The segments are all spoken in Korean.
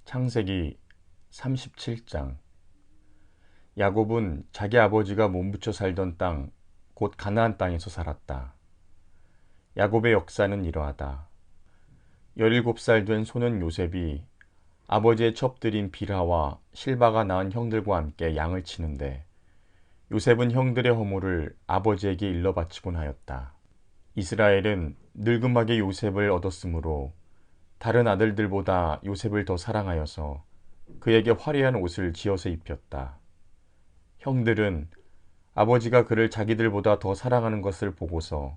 창세기 37장. 야곱은 자기 아버지가 몸부쳐 살던 땅, 곧 가나안 땅에서 살았다. 야곱의 역사는 이러하다. 17살 된 소년 요셉이 아버지의 첩들인 빌하와 실바가 낳은 형들과 함께 양을 치는데, 요셉은 형들의 허물을 아버지에게 일러 바치곤 하였다. 이스라엘은 늙음하게 요셉을 얻었으므로 다른 아들들보다 요셉을 더 사랑하여서 그에게 화려한 옷을 지어서 입혔다. 형들은 아버지가 그를 자기들보다 더 사랑하는 것을 보고서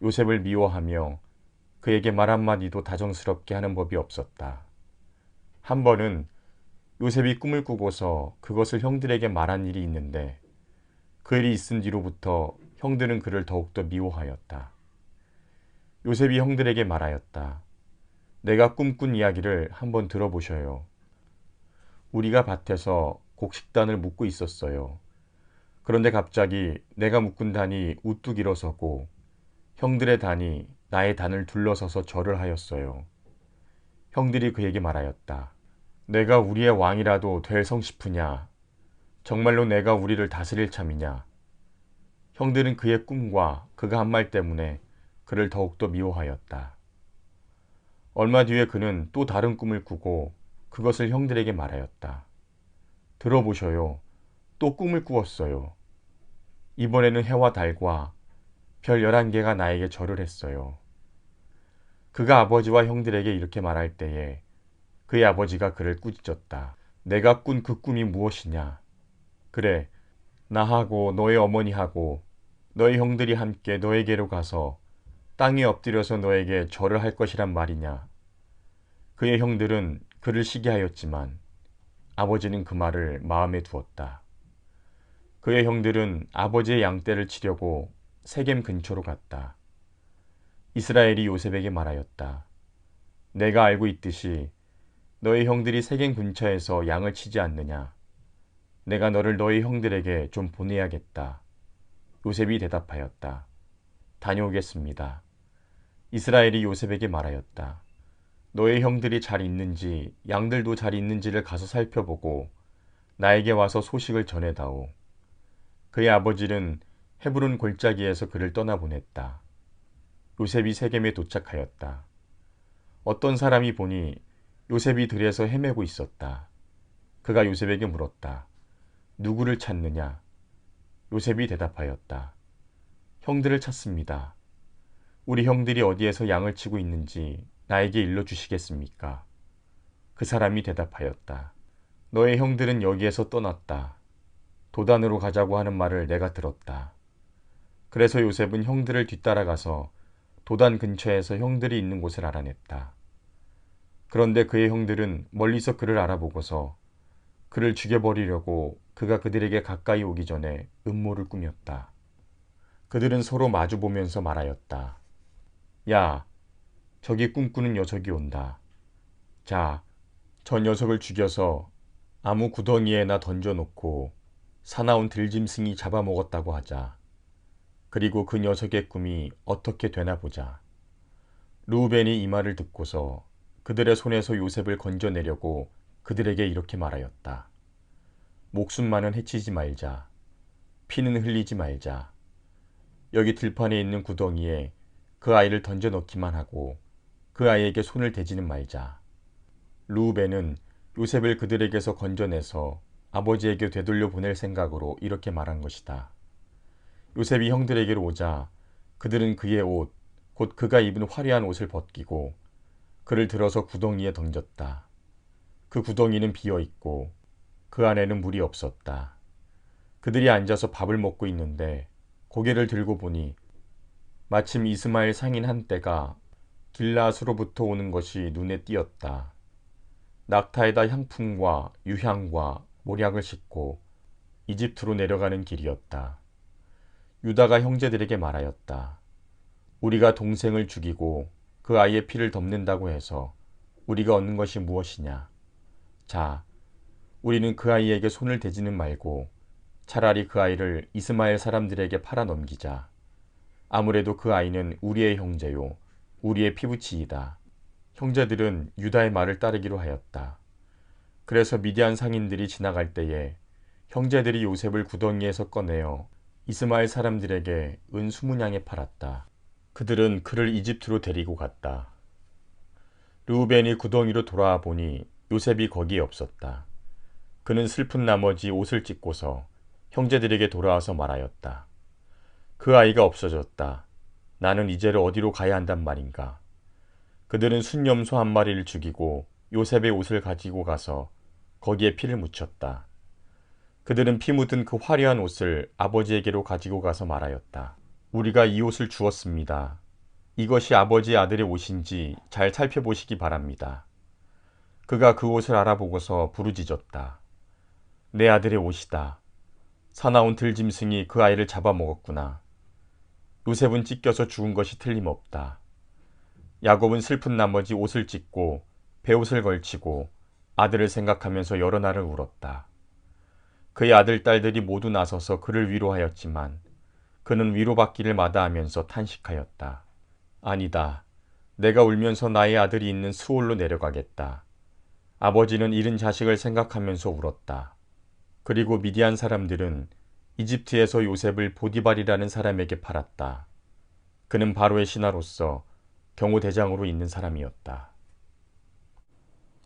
요셉을 미워하며 그에게 말 한마디도 다정스럽게 하는 법이 없었다. 한 번은 요셉이 꿈을 꾸고서 그것을 형들에게 말한 일이 있는데, 그 일이 있은 뒤로부터 형들은 그를 더욱더 미워하였다. 요셉이 형들에게 말하였다. 내가 꿈꾼 이야기를 한번 들어보셔요. 우리가 밭에서 곡식단을 묶고 있었어요. 그런데 갑자기 내가 묶은 단이 우뚝 일어서고 형들의 단이 나의 단을 둘러서서 절을 하였어요. 형들이 그에게 말하였다. 내가 우리의 왕이라도 될 성싶으냐? 정말로 내가 우리를 다스릴 참이냐? 형들은 그의 꿈과 그가 한 말 때문에 그를 더욱더 미워하였다. 얼마 뒤에 그는 또 다른 꿈을 꾸고 그것을 형들에게 말하였다. 들어보셔요. 또 꿈을 꾸었어요. 이번에는 해와 달과 별 11개가 나에게 절을 했어요. 그가 아버지와 형들에게 이렇게 말할 때에 그의 아버지가 그를 꾸짖었다. 내가 꾼 그 꿈이 무엇이냐? 그래, 나하고 너의 어머니하고 너의 형들이 함께 너에게로 가서 땅에 엎드려서 너에게 절을 할 것이란 말이냐? 그의 형들은 그를 시기하였지만 아버지는 그 말을 마음에 두었다. 그의 형들은 아버지의 양떼를 치려고 세겜 근처로 갔다. 이스라엘이 요셉에게 말하였다. 내가 알고 있듯이 너의 형들이 세겜 근처에서 양을 치지 않느냐? 내가 너를 너의 형들에게 좀 보내야겠다. 요셉이 대답하였다. 다녀오겠습니다. 이스라엘이 요셉에게 말하였다. 너의 형들이 잘 있는지 양들도 잘 있는지를 가서 살펴보고 나에게 와서 소식을 전해다오. 그의 아버지는 헤브론 골짜기에서 그를 떠나보냈다. 요셉이 세겜에 도착하였다. 어떤 사람이 보니 요셉이 들에서 헤매고 있었다. 그가 요셉에게 물었다. 누구를 찾느냐? 요셉이 대답하였다. 형들을 찾습니다. 우리 형들이 어디에서 양을 치고 있는지 나에게 일러주시겠습니까? 그 사람이 대답하였다. 너의 형들은 여기에서 떠났다. 도단으로 가자고 하는 말을 내가 들었다. 그래서 요셉은 형들을 뒤따라가서 도단 근처에서 형들이 있는 곳을 알아냈다. 그런데 그의 형들은 멀리서 그를 알아보고서 그를 죽여버리려고 그가 그들에게 가까이 오기 전에 음모를 꾸몄다. 그들은 서로 마주보면서 말하였다. 야, 저기 꿈꾸는 녀석이 온다. 자, 저 녀석을 죽여서 아무 구덩이에나 던져놓고 사나운 들짐승이 잡아먹었다고 하자. 그리고 그 녀석의 꿈이 어떻게 되나 보자. 르우벤이 이 말을 듣고서 그들의 손에서 요셉을 건져내려고 그들에게 이렇게 말하였다. 목숨만은 해치지 말자. 피는 흘리지 말자. 여기 들판에 있는 구덩이에 그 아이를 던져넣기만 하고 그 아이에게 손을 대지는 말자. 르우벤은 요셉을 그들에게서 건져내서 아버지에게 되돌려 보낼 생각으로 이렇게 말한 것이다. 요셉이 형들에게로 오자 그들은 그의 옷, 곧 그가 입은 화려한 옷을 벗기고 그를 들어서 구덩이에 던졌다. 그 구덩이는 비어 있고 그 안에는 물이 없었다. 그들이 앉아서 밥을 먹고 있는데 고개를 들고 보니 마침 이스마엘 상인 한 떼가 길라앗으로부터 오는 것이 눈에 띄었다. 낙타에다 향품과 유향과 몰약을 싣고 이집트로 내려가는 길이었다. 유다가 형제들에게 말하였다. 우리가 동생을 죽이고 그 아이의 피를 덮는다고 해서 우리가 얻는 것이 무엇이냐? 자, 우리는 그 아이에게 손을 대지는 말고 차라리 그 아이를 이스마엘 사람들에게 팔아 넘기자. 아무래도 그 아이는 우리의 형제요, 우리의 피부치이다. 형제들은 유다의 말을 따르기로 하였다. 그래서 미디안 상인들이 지나갈 때에 형제들이 요셉을 구덩이에서 꺼내어 이스마엘 사람들에게 은 20냥에 팔았다. 그들은 그를 이집트로 데리고 갔다. 르우벤이 구덩이로 돌아와 보니 요셉이 거기에 없었다. 그는 슬픈 나머지 옷을 찢고서 형제들에게 돌아와서 말하였다. 그 아이가 없어졌다. 나는 이제를 어디로 가야 한단 말인가. 그들은 순염소 한 마리를 죽이고 요셉의 옷을 가지고 가서 거기에 피를 묻혔다. 그들은 피 묻은 그 화려한 옷을 아버지에게로 가지고 가서 말하였다. 우리가 이 옷을 주었습니다. 이것이 아버지의 아들의 옷인지 잘 살펴보시기 바랍니다. 그가 그 옷을 알아보고서 부르짖었다. 내 아들의 옷이다. 사나운 들짐승이 그 아이를 잡아먹었구나. 요셉은 찢겨서 죽은 것이 틀림없다. 야곱은 슬픈 나머지 옷을 찢고 베옷을 걸치고 아들을 생각하면서 여러 날을 울었다. 그의 아들 딸들이 모두 나서서 그를 위로하였지만 그는 위로받기를 마다하면서 탄식하였다. 아니다. 내가 울면서 나의 아들이 있는 수올로 내려가겠다. 아버지는 잃은 자식을 생각하면서 울었다. 그리고 미디안 사람들은 이집트에서 요셉을 보디발이라는 사람에게 팔았다. 그는 바로의 신하로서 경호대장으로 있는 사람이었다.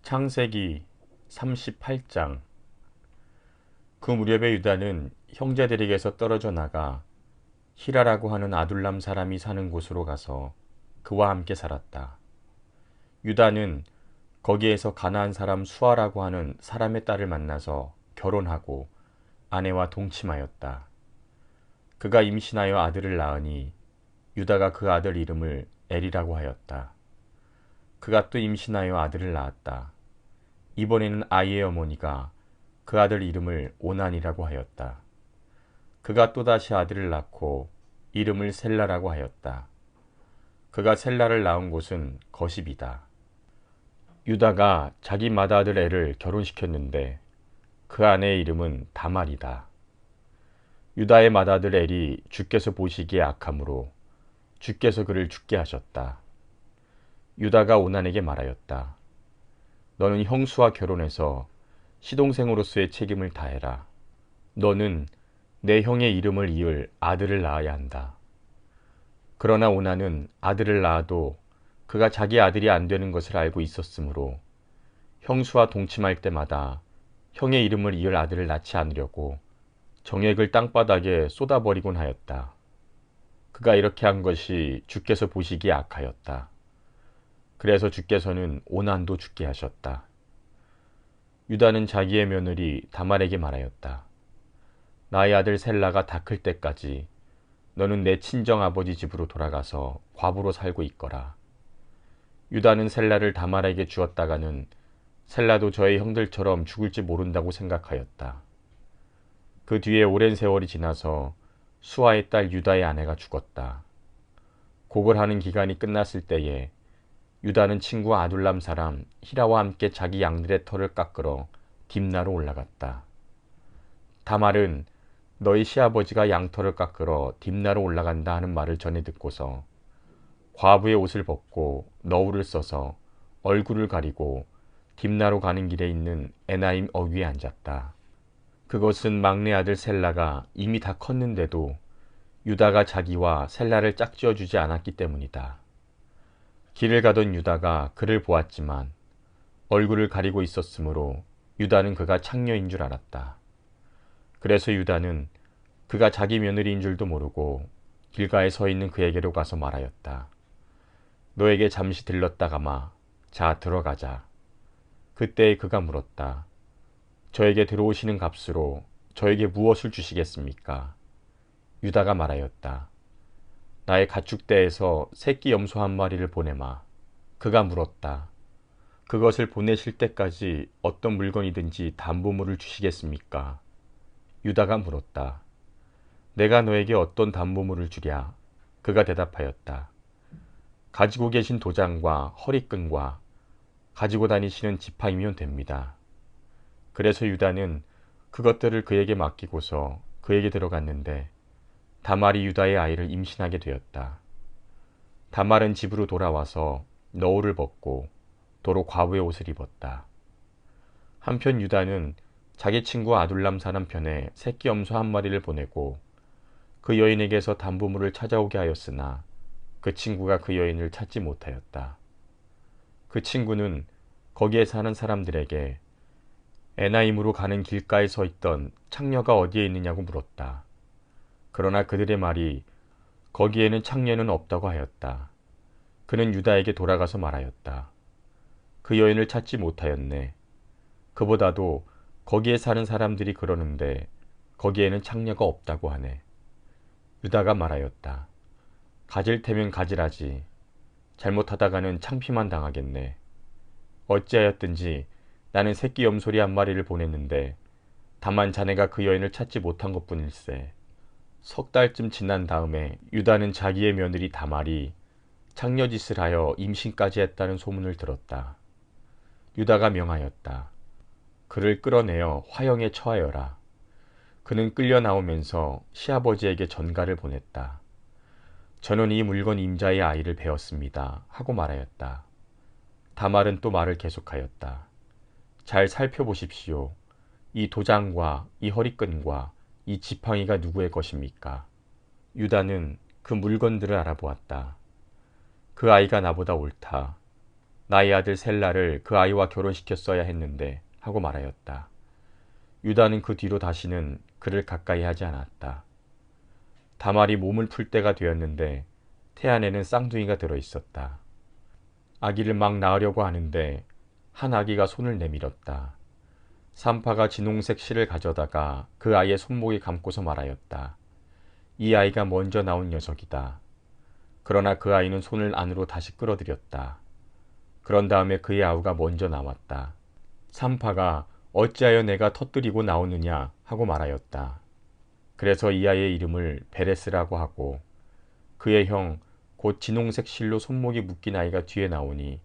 창세기 38장. 그 무렵에 유다는 형제들에게서 떨어져 나가 히라라고 하는 아둘람 사람이 사는 곳으로 가서 그와 함께 살았다. 유다는 거기에서 가나안 사람 수아라고 하는 사람의 딸을 만나서 결혼하고 아내와 동침하였다. 그가 임신하여 아들을 낳으니 유다가 그 아들 이름을 엘이라고 하였다. 그가 또 임신하여 아들을 낳았다. 이번에는 아이의 어머니가 그 아들 이름을 오난이라고 하였다. 그가 또다시 아들을 낳고 이름을 셀라라고 하였다. 그가 셀라를 낳은 곳은 거십이다. 유다가 자기 맏아들 엘을 결혼시켰는데 그 아내의 이름은 다말이다. 유다의 맏아들 엘이 주께서 보시기에 악함으로 주께서 그를 죽게 하셨다. 유다가 오난에게 말하였다. 너는 형수와 결혼해서 시동생으로서의 책임을 다해라. 너는 내 형의 이름을 이을 아들을 낳아야 한다. 그러나 오난은 아들을 낳아도 그가 자기 아들이 안 되는 것을 알고 있었으므로 형수와 동침할 때마다 형의 이름을 이을 아들을 낳지 않으려고 정액을 땅바닥에 쏟아버리곤 하였다. 그가 이렇게 한 것이 주께서 보시기에 악하였다. 그래서 주께서는 오난도 죽게 하셨다. 유다는 자기의 며느리 다말에게 말하였다. 나의 아들 셀라가 다 클 때까지 너는 내 친정아버지 집으로 돌아가서 과부로 살고 있거라. 유다는 셀라를 다말에게 주었다가는 셀라도 저의 형들처럼 죽을지 모른다고 생각하였다. 그 뒤에 오랜 세월이 지나서 수아의 딸 유다의 아내가 죽었다. 곡을 하는 기간이 끝났을 때에 유다는 친구 아둘람 사람 히라와 함께 자기 양들의 털을 깎으러 딥나로 올라갔다. 다말은 너희 시아버지가 양털을 깎으러 딥나로 올라간다 하는 말을 전해 듣고서 과부의 옷을 벗고 너울을 써서 얼굴을 가리고 딥나로 가는 길에 있는 에나임 어귀에 앉았다. 그것은 막내 아들 셀라가 이미 다 컸는데도 유다가 자기와 셀라를 짝지어 주지 않았기 때문이다. 길을 가던 유다가 그를 보았지만 얼굴을 가리고 있었으므로 유다는 그가 창녀인 줄 알았다. 그래서 유다는 그가 자기 며느리인 줄도 모르고 길가에 서 있는 그에게로 가서 말하였다. 너에게 잠시 들렀다가마 자 들어가자. 그때 그가 물었다. 저에게 들어오시는 값으로 저에게 무엇을 주시겠습니까? 유다가 말하였다. 나의 가축대에서 새끼 염소 한 마리를 보내마. 그가 물었다. 그것을 보내실 때까지 어떤 물건이든지 담보물을 주시겠습니까? 유다가 물었다. 내가 너에게 어떤 담보물을 주랴? 그가 대답하였다. 가지고 계신 도장과 허리끈과 가지고 다니시는 지팡이면 됩니다. 그래서 유다는 그것들을 그에게 맡기고서 그에게 들어갔는데 다말이 유다의 아이를 임신하게 되었다. 다말은 집으로 돌아와서 너울을 벗고 도로 과부의 옷을 입었다. 한편 유다는 자기 친구 아둘람 사람 편에 새끼 염소 한 마리를 보내고 그 여인에게서 담보물을 찾아오게 하였으나 그 친구가 그 여인을 찾지 못하였다. 그 친구는 거기에 사는 사람들에게 에나임으로 가는 길가에 서 있던 창녀가 어디에 있느냐고 물었다. 그러나 그들의 말이 거기에는 창녀는 없다고 하였다. 그는 유다에게 돌아가서 말하였다. 그 여인을 찾지 못하였네. 그보다도 거기에 사는 사람들이 그러는데 거기에는 창녀가 없다고 하네. 유다가 말하였다. 가질 테면 가지라지. 잘못하다가는 창피만 당하겠네. 어찌하였든지 나는 새끼 염소리 한 마리를 보냈는데 다만 자네가 그 여인을 찾지 못한 것뿐일세. 석 달쯤 지난 다음에 유다는 자기의 며느리 다말이 창녀짓을 하여 임신까지 했다는 소문을 들었다. 유다가 명하였다. 그를 끌어내어 화형에 처하여라. 그는 끌려 나오면서 시아버지에게 전가를 보냈다. 저는 이 물건 임자의 아이를 배웠습니다. 하고 말하였다. 다말은 또 말을 계속하였다. 잘 살펴보십시오. 이 도장과 이 허리끈과 이 지팡이가 누구의 것입니까? 유다는 그 물건들을 알아보았다. 그 아이가 나보다 옳다. 나의 아들 셀라를 그 아이와 결혼시켰어야 했는데 하고 말하였다. 유다는 그 뒤로 다시는 그를 가까이 하지 않았다. 다말이 몸을 풀 때가 되었는데 태안에는 쌍둥이가 들어 있었다. 아기를 막 낳으려고 하는데 한 아기가 손을 내밀었다. 산파가 진홍색 실을 가져다가 그 아이의 손목에 감고서 말하였다. 이 아이가 먼저 나온 녀석이다. 그러나 그 아이는 손을 안으로 다시 끌어들였다. 그런 다음에 그의 아우가 먼저 나왔다. 산파가 어찌하여 내가 터뜨리고 나오느냐 하고 말하였다. 그래서 이 아이의 이름을 베레스라고 하고 그의 형 곧 진홍색 실로 손목이 묶인 아이가 뒤에 나오니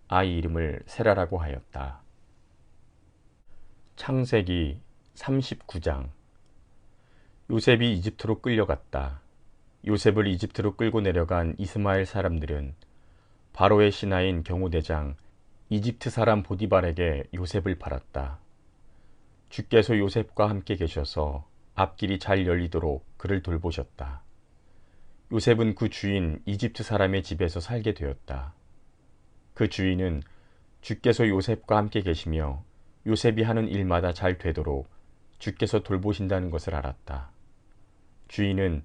아이 이름을 세라라고 하였다. 창세기 39장. 요셉이 이집트로 끌려갔다. 요셉을 이집트로 끌고 내려간 이스마엘 사람들은 바로의 신하인 경호대장 이집트 사람 보디발에게 요셉을 팔았다. 주께서 요셉과 함께 계셔서 앞길이 잘 열리도록 그를 돌보셨다. 요셉은 그 주인 이집트 사람의 집에서 살게 되었다. 그 주인은 주께서 요셉과 함께 계시며 요셉이 하는 일마다 잘 되도록 주께서 돌보신다는 것을 알았다. 주인은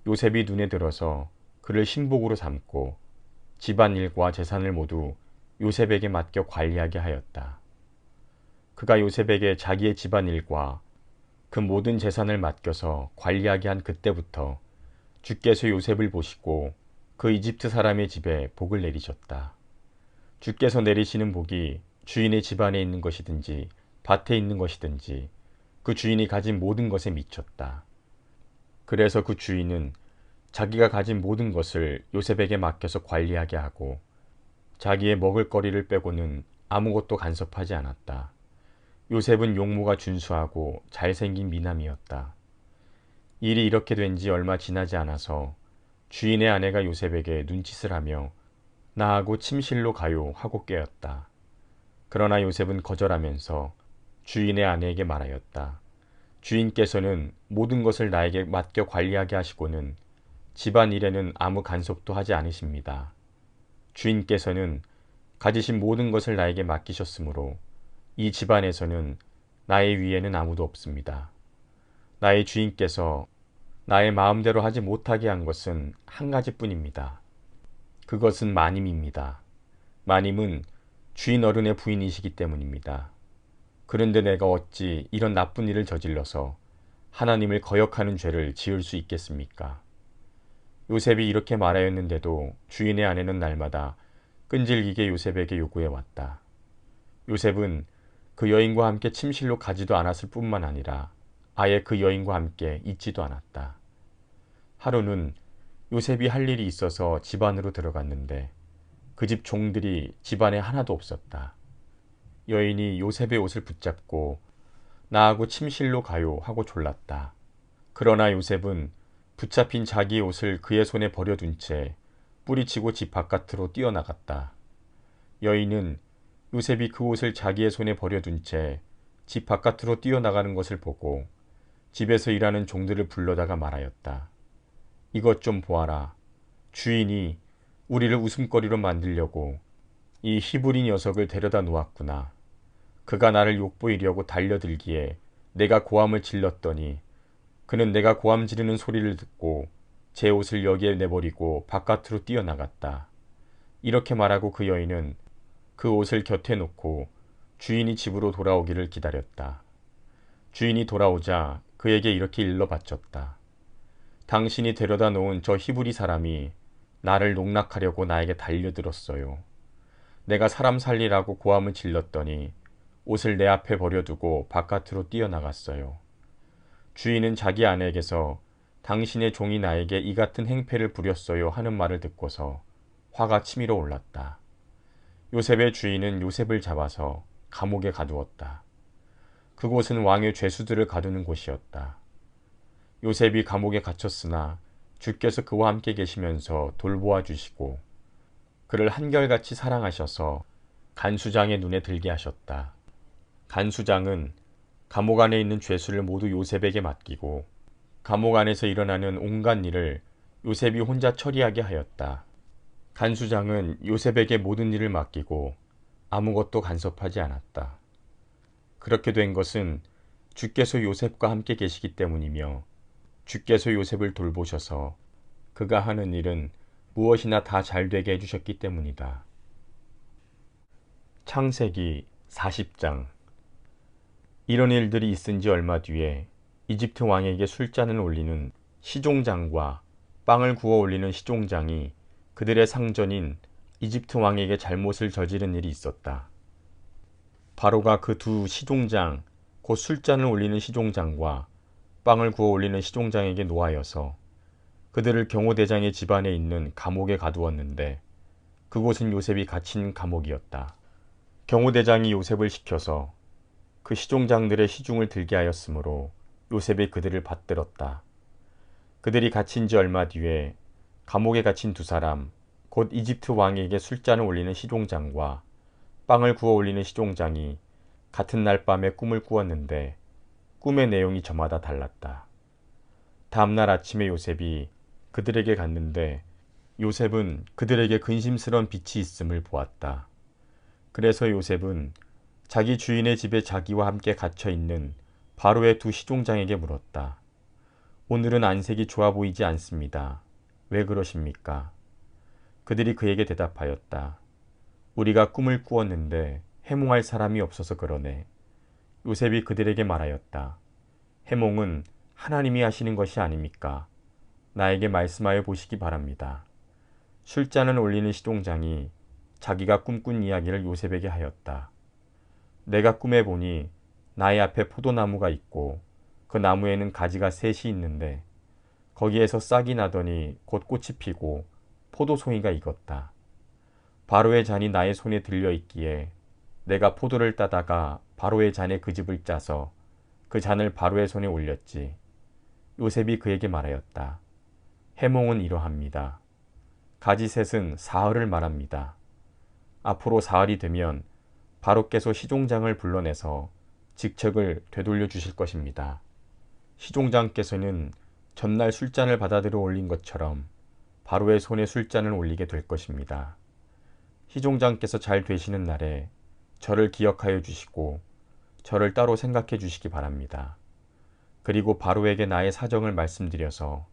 요셉이 눈에 들어서 그를 신복으로 삼고 집안일과 재산을 모두 요셉에게 맡겨 관리하게 하였다. 그가 요셉에게 자기의 집안일과 그 모든 재산을 맡겨서 관리하게 한 그때부터 주께서 요셉을 보시고 그 이집트 사람의 집에 복을 내리셨다. 주께서 내리시는 복이 주인의 집안에 있는 것이든지 밭에 있는 것이든지 그 주인이 가진 모든 것에 미쳤다. 그래서 그 주인은 자기가 가진 모든 것을 요셉에게 맡겨서 관리하게 하고 자기의 먹을 거리를 빼고는 아무것도 간섭하지 않았다. 요셉은 용모가 준수하고 잘생긴 미남이었다. 일이 이렇게 된 지 얼마 지나지 않아서 주인의 아내가 요셉에게 눈짓을 하며 나하고 침실로 가요 하고 깨었다. 그러나 요셉은 거절하면서 주인의 아내에게 말하였다. 주인께서는 모든 것을 나에게 맡겨 관리하게 하시고는 집안일에는 아무 간섭도 하지 않으십니다. 주인께서는 가지신 모든 것을 나에게 맡기셨으므로 이 집안에서는 나의 위에는 아무도 없습니다. 나의 주인께서 나의 마음대로 하지 못하게 한 것은 한 가지뿐입니다. 그것은 마님입니다. 마님은 주인 어른의 부인이시기 때문입니다. 그런데 내가 어찌 이런 나쁜 일을 저질러서 하나님을 거역하는 죄를 지을 수 있겠습니까? 요셉이 이렇게 말하였는데도 주인의 아내는 날마다 끈질기게 요셉에게 요구해 왔다. 요셉은 그 여인과 함께 침실로 가지도 않았을 뿐만 아니라 아예 그 여인과 함께 있지도 않았다. 하루는 요셉이 할 일이 있어서 집 안으로 들어갔는데 그 집 종들이 집 안에 하나도 없었다. 여인이 요셉의 옷을 붙잡고 나하고 침실로 가요 하고 졸랐다. 그러나 요셉은 붙잡힌 자기의 옷을 그의 손에 버려둔 채 뿌리치고 집 바깥으로 뛰어나갔다. 여인은 요셉이 그 옷을 자기의 손에 버려둔 채 집 바깥으로 뛰어나가는 것을 보고 집에서 일하는 종들을 불러다가 말하였다. 이것 좀 보아라. 주인이 우리를 웃음거리로 만들려고 이 히브리 녀석을 데려다 놓았구나. 그가 나를 욕보이려고 달려들기에 내가 고함을 질렀더니 그는 내가 고함 지르는 소리를 듣고 제 옷을 여기에 내버리고 바깥으로 뛰어나갔다. 이렇게 말하고 그 여인은 그 옷을 곁에 놓고 주인이 집으로 돌아오기를 기다렸다. 주인이 돌아오자 그에게 이렇게 일러 바쳤다. 당신이 데려다 놓은 저 히브리 사람이 나를 농락하려고 나에게 달려들었어요. 내가 사람 살리라고 고함을 질렀더니 옷을 내 앞에 버려두고 바깥으로 뛰어나갔어요. 주인은 자기 아내에게서 당신의 종이 나에게 이 같은 행패를 부렸어요 하는 말을 듣고서 화가 치밀어 올랐다. 요셉의 주인은 요셉을 잡아서 감옥에 가두었다. 그곳은 왕의 죄수들을 가두는 곳이었다. 요셉이 감옥에 갇혔으나 주께서 그와 함께 계시면서 돌보아 주시고 그를 한결같이 사랑하셔서 간수장의 눈에 들게 하셨다. 간수장은 감옥 안에 있는 죄수를 모두 요셉에게 맡기고 감옥 안에서 일어나는 온갖 일을 요셉이 혼자 처리하게 하였다. 간수장은 요셉에게 모든 일을 맡기고 아무것도 간섭하지 않았다. 그렇게 된 것은 주께서 요셉과 함께 계시기 때문이며 주께서 요셉을 돌보셔서 그가 하는 일은 무엇이나 다 잘되게 해주셨기 때문이다. 창세기 40장. 이런 일들이 있은 지 얼마 뒤에 이집트 왕에게 술잔을 올리는 시종장과 빵을 구워 올리는 시종장이 그들의 상전인 이집트 왕에게 잘못을 저지른 일이 있었다. 바로가 그 두 시종장, 곧 술잔을 올리는 시종장과 빵을 구워 올리는 시종장에게 노하여서 그들을 경호대장의 집안에 있는 감옥에 가두었는데 그곳은 요셉이 갇힌 감옥이었다. 경호대장이 요셉을 시켜서 그 시종장들의 시중을 들게 하였으므로 요셉이 그들을 받들었다. 그들이 갇힌 지 얼마 뒤에 감옥에 갇힌 두 사람, 곧 이집트 왕에게 술잔을 올리는 시종장과 빵을 구워 올리는 시종장이 같은 날 밤에 꿈을 꾸었는데 꿈의 내용이 저마다 달랐다. 다음날 아침에 요셉이 그들에게 갔는데 요셉은 그들에게 근심스러운 빛이 있음을 보았다. 그래서 요셉은 자기 주인의 집에 자기와 함께 갇혀 있는 바로의 두 시종장에게 물었다. 오늘은 안색이 좋아 보이지 않습니다. 왜 그러십니까? 그들이 그에게 대답하였다. 우리가 꿈을 꾸었는데 해몽할 사람이 없어서 그러네. 요셉이 그들에게 말하였다. 해몽은 하나님이 하시는 것이 아닙니까? 나에게 말씀하여 보시기 바랍니다. 술잔을 올리는 시종장이 자기가 꿈꾼 이야기를 요셉에게 하였다. 내가 꿈에 보니 나의 앞에 포도나무가 있고 그 나무에는 가지가 셋이 있는데 거기에서 싹이 나더니 곧 꽃이 피고 포도송이가 익었다. 바로의 잔이 나의 손에 들려 있기에 내가 포도를 따다가 바로의 잔에 그 즙을 짜서 그 잔을 바로의 손에 올렸지. 요셉이 그에게 말하였다. 해몽은 이러합니다. 가지 셋은 사흘을 말합니다. 앞으로 사흘이 되면 바로께서 시종장을 불러내서 직책을 되돌려 주실 것입니다. 시종장께서는 전날 술잔을 받아들여 올린 것처럼 바로의 손에 술잔을 올리게 될 것입니다. 시종장께서 잘 되시는 날에 저를 기억하여 주시고 저를 따로 생각해 주시기 바랍니다. 그리고 바로에게 나의 사정을 말씀드려서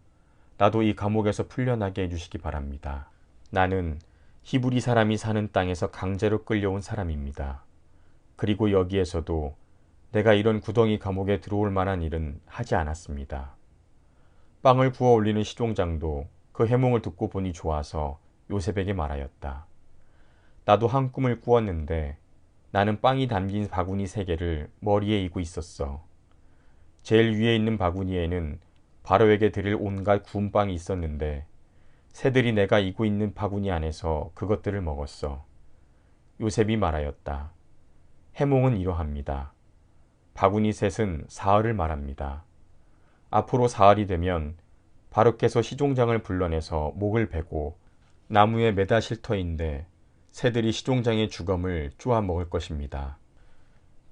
나도 이 감옥에서 풀려나게 해주시기 바랍니다. 나는 히브리 사람이 사는 땅에서 강제로 끌려온 사람입니다. 그리고 여기에서도 내가 이런 구덩이 감옥에 들어올 만한 일은 하지 않았습니다. 빵을 구워 올리는 시종장도 그 해몽을 듣고 보니 좋아서 요셉에게 말하였다. 나도 한 꿈을 꾸었는데 나는 빵이 담긴 바구니 3개를 머리에 이고 있었어. 제일 위에 있는 바구니에는 바로에게 드릴 온갖 구운 빵이 있었는데 새들이 내가 이고 있는 바구니 안에서 그것들을 먹었어. 요셉이 말하였다. 해몽은 이러합니다. 바구니 셋은 사흘을 말합니다. 앞으로 사흘이 되면 바로께서 시종장을 불러내서 목을 베고 나무에 매다실 터인데 새들이 시종장의 주검을 쪼아 먹을 것입니다.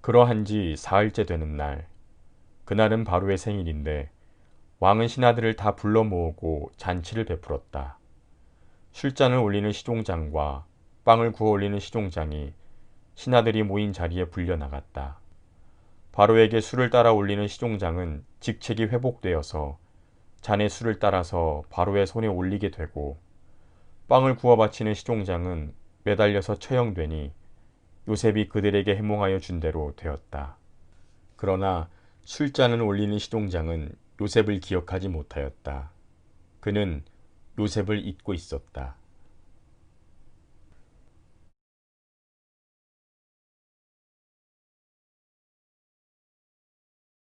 그러한 지 사흘째 되는 날, 그날은 바로의 생일인데 왕은 신하들을 다 불러 모으고 잔치를 베풀었다. 술잔을 올리는 시종장과 빵을 구워 올리는 시종장이 신하들이 모인 자리에 불려 나갔다. 바로에게 술을 따라 올리는 시종장은 직책이 회복되어서 잔에 술을 따라서 바로의 손에 올리게 되고, 빵을 구워 바치는 시종장은 매달려서 처형되니 요셉이 그들에게 해몽하여 준 대로 되었다. 그러나 술잔을 올리는 시종장은 요셉을 기억하지 못하였다. 그는 요셉을 잊고 있었다.